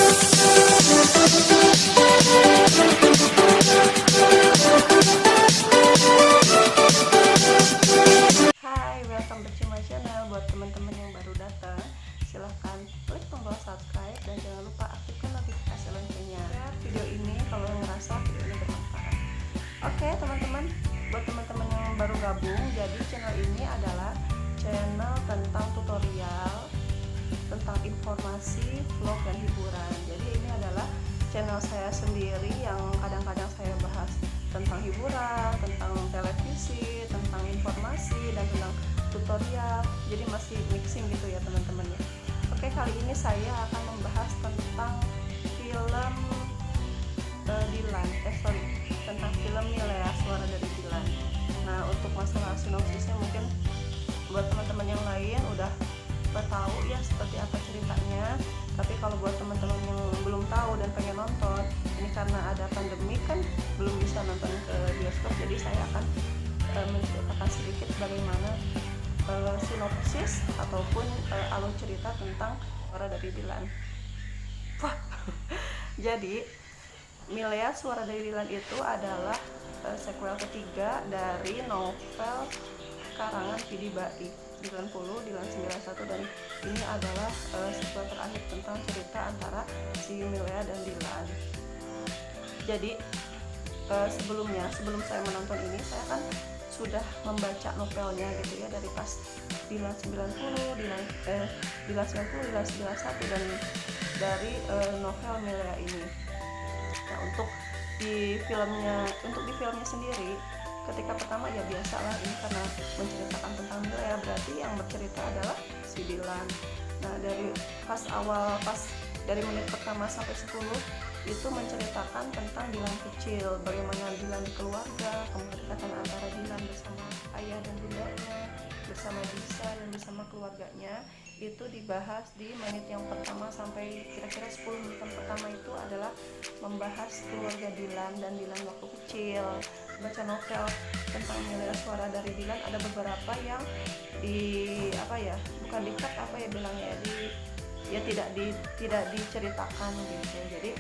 Welcome back to my channel. Buat teman-teman yang baru datang, silahkan klik tombol subscribe dan jangan lupa aktifkan notifikasi loncengnya. Video ini kalau ngerasa video ini bermanfaat. Oke teman-teman, buat teman-teman yang baru gabung, jadi channel ini adalah channel tentang tutorial, tentang informasi, vlog dan hiburan. Jadi ini adalah channel saya sendiri yang kadang-kadang saya bahas tentang hiburan, tentang televisi, tentang informasi, dan tentang tutorial. Jadi masih mixing gitu ya teman-teman ya. Oke, kali ini saya akan membahas tentang film Dilan, tentang film Milea, Suara dari Dilan. Nah, untuk masalah sinopsisnya mungkin buat teman-teman yang lain udah tahu ya seperti apa ceritanya. Tapi kalau buat teman-teman yang belum tahu dan pengen nonton, ini karena ada pandemi kan belum bisa nonton ke bioskop, jadi saya akan menceritakan sedikit bagaimana sinopsis ataupun alur cerita tentang Suara dari Dilan. Wah. Jadi Milea, Suara dari Dilan itu adalah sequel ketiga dari novel karangan Vidi Baik Dilan 10, Dilan 91, dan ini adalah sequel terakhir tentang cerita antara si Milea dan Dilan. Jadi sebelum saya menonton ini, saya kan sudah membaca novelnya gitu ya, dari pas Dilan 90, Dilan 90, Dilan 91, dan dari novel Milea ini. Nah, untuk di filmnya sendiri, ketika pertama ya biasalah, ini karena menceritakan tentang Milea, berarti yang bercerita adalah si Dilan. Nah, dari dari menit pertama sampai 10 itu menceritakan tentang Dilan kecil, bagaimana Dilan di keluarga, kedekatan antara Dilan bersama ayah dan bundanya, bersama Disa dan bersama keluarganya. Itu dibahas di menit yang pertama sampai kira-kira 10 menit pertama itu adalah membahas keluarga Dilan dan Dilan waktu kecil. Baca novel tentang Milea, Suara dari Dilan, ada beberapa yang tidak diceritakan gitu. Jadi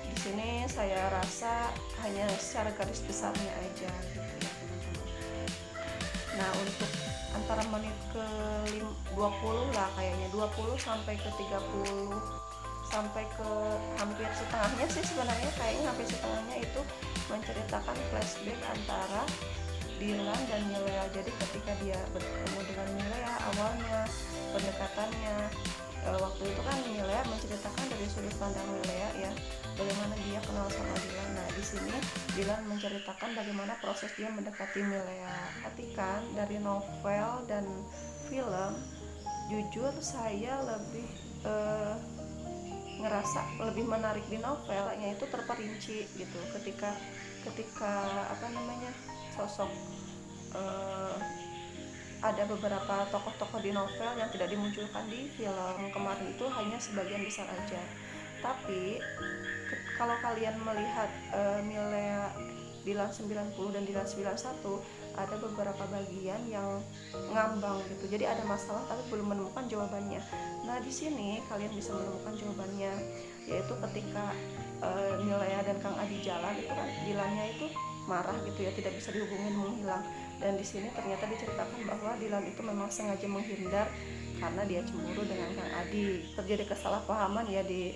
di sini saya rasa hanya secara garis besarnya aja gitu ya teman-teman. Nah, untuk antara menit ke 20 lah kayaknya, 20 sampai ke 30 sampai ke hampir setengahnya sih sebenarnya, kayaknya hampir setengahnya itu menceritakan flashback antara Dilan dan Milea. Jadi ketika dia bertemu dengan Milea, awalnya pendekatannya waktu itu kan Milea menceritakan dari sudut pandang Milea ya, bagaimana dia kenal sama Dilan. Nah, di sini Dilan menceritakan bagaimana proses dia mendekati Milea. Artikan dari novel dan film, jujur saya lebih ngerasa lebih menarik di novelnya, itu terperinci gitu. Ketika sosok ada beberapa tokoh-tokoh di novel yang tidak dimunculkan di film. Kemarin itu hanya sebagian besar aja. Tapi kalau kalian melihat Milea Dilan 90 dan Dilan 91, ada beberapa bagian yang ngambang gitu. Jadi ada masalah tapi belum menemukan jawabannya. Nah, di sini kalian bisa menemukan jawabannya, yaitu ketika Milea dan Kang Adi jalan, itu kan Dilannya itu marah gitu ya, tidak bisa dihubungin, menghilang. Dan di sini ternyata diceritakan bahwa Dilan itu memang sengaja menghindar karena dia cemburu dengan Kang Adi. Terjadi kesalahpahaman ya di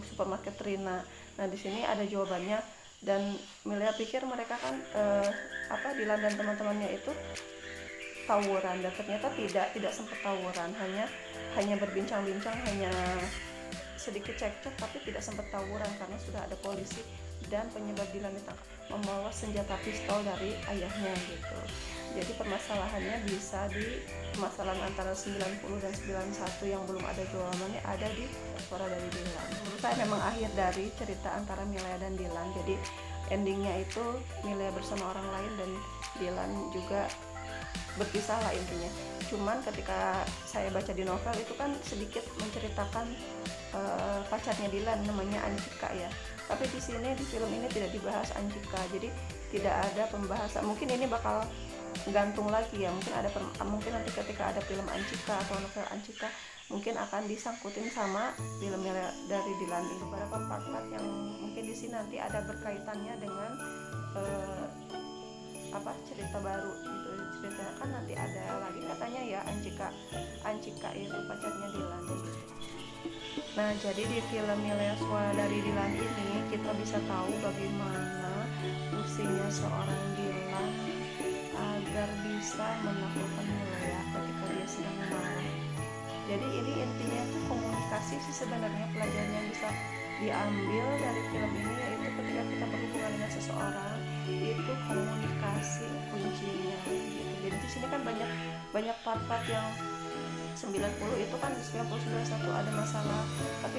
supermarket Rina. Nah, di sini ada jawabannya, dan Milea pikir mereka kan Dilan dan teman-temannya itu tawuran, dan ternyata tidak sempat tawuran, hanya berbincang-bincang, hanya sedikit cekcok, tapi tidak sempat tawuran karena sudah ada polisi, dan penyebab Dilan ditangkap membawa senjata pistol dari ayahnya gitu. Jadi permasalahannya bisa di permasalahan antara 90 dan 91 yang belum ada jawabannya ada di Suara dari Dilan. Menurut saya memang akhir dari cerita antara Milea dan Dilan. Jadi endingnya itu Milea bersama orang lain dan Dilan juga berpisah lah intinya. Cuman ketika saya baca di novel itu kan sedikit menceritakan pacarnya Dilan, namanya Ancika ya. Tapi di sini di film ini tidak dibahas Ancika. Jadi tidak ada pembahasan. Mungkin ini bakal gantung lagi ya. Mungkin nanti ketika ada film Ancika atau novel Ancika mungkin akan disangkutin sama film dari Dilan ini. Beberapa part-part yang mungkin di sini nanti ada berkaitannya dengan cerita baru gitu. Ceritanya kan nanti ada lagi katanya ya, Ancika itu pacarnya Dilan gitu. Nah, jadi di film Milea Suara dari Dilan ini kita bisa tahu bagaimana pusingnya seorang Dilan agar bisa menaklukkan Milea ketika dia sedang marah. Jadi ini intinya tuh komunikasi sih sebenarnya, pelajaran yang bisa diambil dari film ini, yaitu ketika kita berhubungan dengan seseorang itu komunikasi kuncinya gitu. Jadi di sini kan banyak part-part yang 90 itu kan 90-91 ada masalah tapi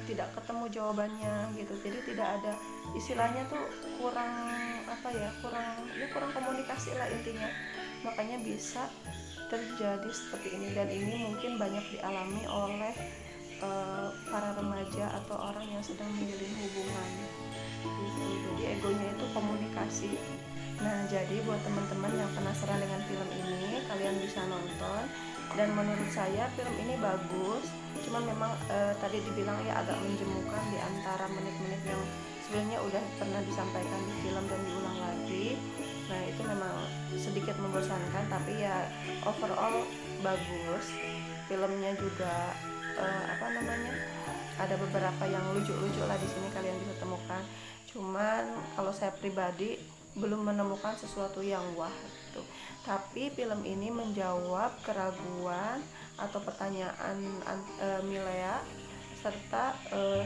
tidak ketemu jawabannya gitu. Jadi tidak ada, istilahnya tuh kurang komunikasi lah intinya, makanya bisa terjadi seperti ini. Dan ini mungkin banyak dialami oleh para remaja atau orang yang sedang menjalin hubungan gitu. Jadi egonya itu komunikasi. Nah, jadi buat teman-teman yang penasaran dengan film ini, kalian bisa nonton. Dan menurut saya film ini bagus, cuman memang tadi dibilang ya agak menjemukan di antara menit-menit yang sebelumnya udah pernah disampaikan di film dan diulang lagi. Nah, itu memang sedikit membosankan, tapi ya overall bagus. Filmnya juga ada beberapa yang lucu-lucu lah di sini kalian bisa temukan. Cuman kalau saya pribadi belum menemukan sesuatu yang wah gitu. Tapi film ini menjawab keraguan atau pertanyaan Milea, serta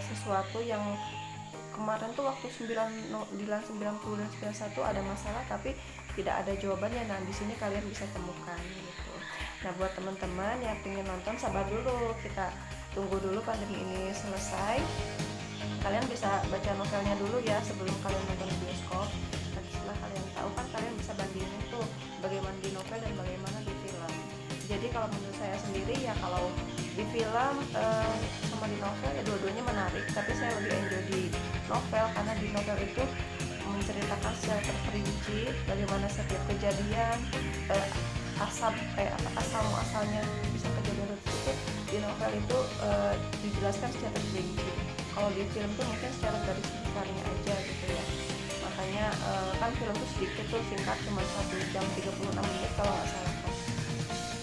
sesuatu yang kemarin tuh waktu 90 dan 91 ada masalah tapi tidak ada jawabannya. Nah, di sini kalian bisa temukan gitu. Nah, buat teman-teman yang ingin nonton, sabar dulu, kita tunggu dulu pandemi ini selesai. Kalian bisa baca novelnya dulu ya sebelum kalian nonton di bioskop. Nanti setelah kalian tahu kan kalian bisa bandingin tuh bagaimana di novel dan bagaimana di film. Jadi kalau menurut saya sendiri ya, kalau di film sama di novel ya dua-duanya menarik, tapi saya lebih enjoy di novel karena di novel itu menceritakan secara terperinci bagaimana setiap kejadian, asal muasalnya bisa kejadian itu di novel itu dijelaskan secara terperinci. Kalau di film tuh mungkin secara garis besarnya aja gitu ya. Makanya kan film tuh sedikit tuh, singkat, cuma 1 jam 36 menit kalau nggak salah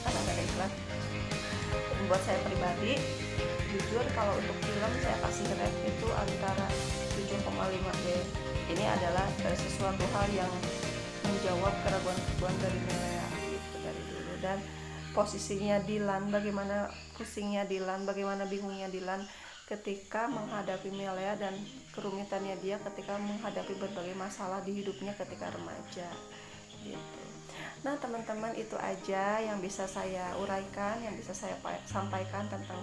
kan agak iklan. Buat saya pribadi, jujur kalau untuk film saya kasih rate itu antara 7,5 deh. Ini adalah sesuatu hal yang menjawab keraguan-keraguan dari Milea gitu dari dulu. Dan posisinya Dilan, bagaimana pusingnya Dilan, bagaimana bingungnya Dilan ketika menghadapi Milea dan kerumitannya dia ketika menghadapi berbagai masalah di hidupnya ketika remaja gitu. Nah, teman-teman, itu aja yang bisa saya uraikan, yang bisa saya sampaikan tentang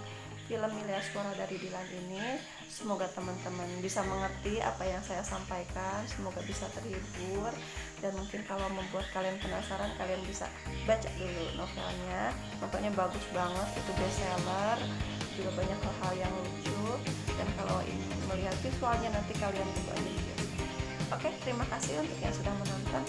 film Milea Suara dari Dilan ini. Semoga teman-teman bisa mengerti apa yang saya sampaikan, semoga bisa terhibur, dan mungkin kalau membuat kalian penasaran, kalian bisa baca dulu novelnya. Novelnya bagus banget, itu bestseller, juga banyak hal-hal yang lucu, dan kalau ingin melihat visualnya nanti kalian tunggu aja di bioskop. Oke, terima kasih untuk yang sudah menonton.